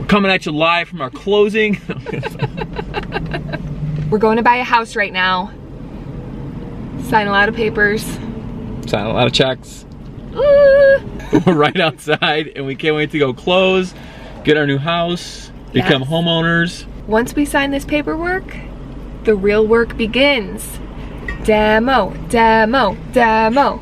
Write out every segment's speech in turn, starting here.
We're coming at you live from our closing. We're going to buy a house right now. Sign a lot of papers. Sign a lot of checks. Ooh. We're right outside and we can't wait to go close, get our new house, become homeowners. Once we sign this paperwork, the real work begins. Demo, demo, demo.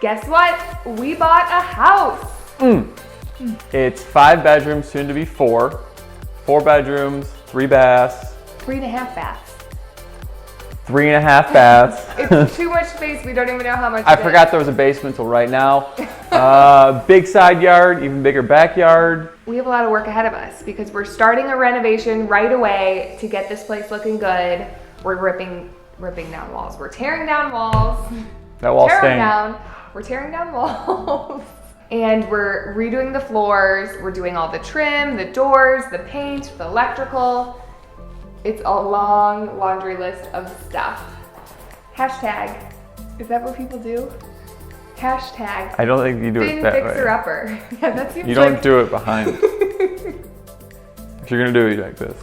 Guess what? We bought a house. It's 5 bedrooms, soon to be 4. 4 bedrooms, 3 baths. 3.5 baths. 3.5 baths. It's too much space. We don't even know how much. I forgot there was a basement till right now. Big side yard, even bigger backyard. We have a lot of work ahead of us because we're starting a renovation right away to get this place looking good. We're ripping down walls. We're tearing down walls. That wall's staying. We're tearing down walls. And we're redoing the floors. We're doing all the trim, the doors, the paint, the electrical. It's a long laundry list of stuff. Hashtag, is that what people do? Hashtag. I don't think you do it that Fixer way. upper. Yeah, that seems You don't like... do it behind. If you're gonna do it, you like this.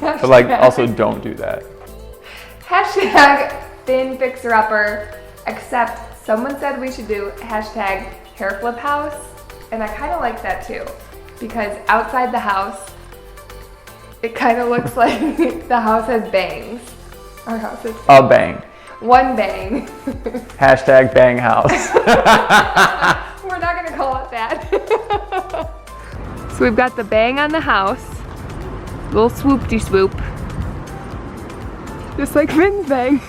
But like, also don't do that. Hashtag thin fixer upper, except someone said we should do hashtag hair flip house, and I kind of like that too, because outside the house, it kind of looks like the house has bangs. Our house has A bang. one bang. Hashtag bang house. We're not gonna call it that. So we've got the bang on the house, little swoop-de-swoop, just like Finn's bang.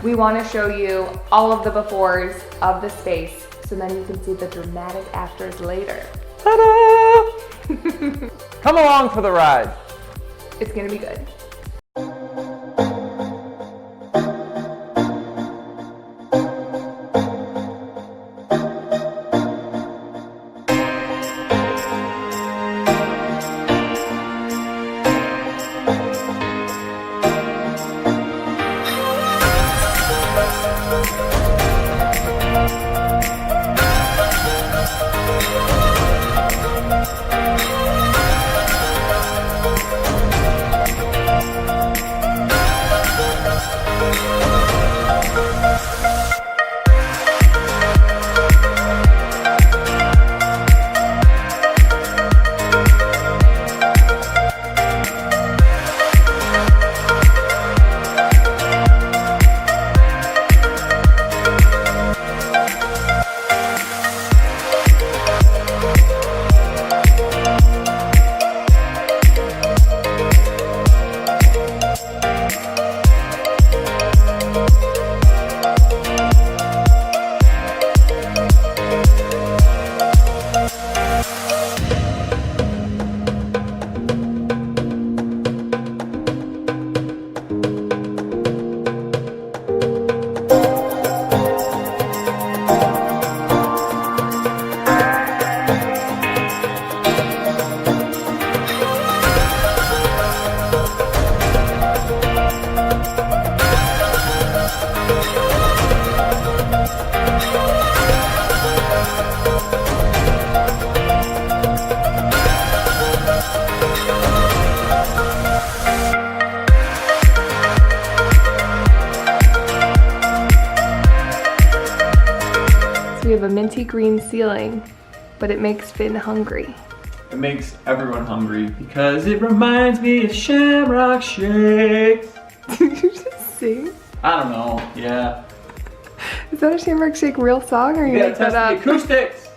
We want to show you all of the befores of the space so then you can see the dramatic afters later. Ta-da! Come along for the ride. It's gonna be good. We have a minty green ceiling, but it makes Finn hungry. It makes everyone hungry because it reminds me of Shamrock Shake. Did you just sing? I don't know, yeah. Is that a Shamrock Shake real song or you You make gotta that test up? the acoustics.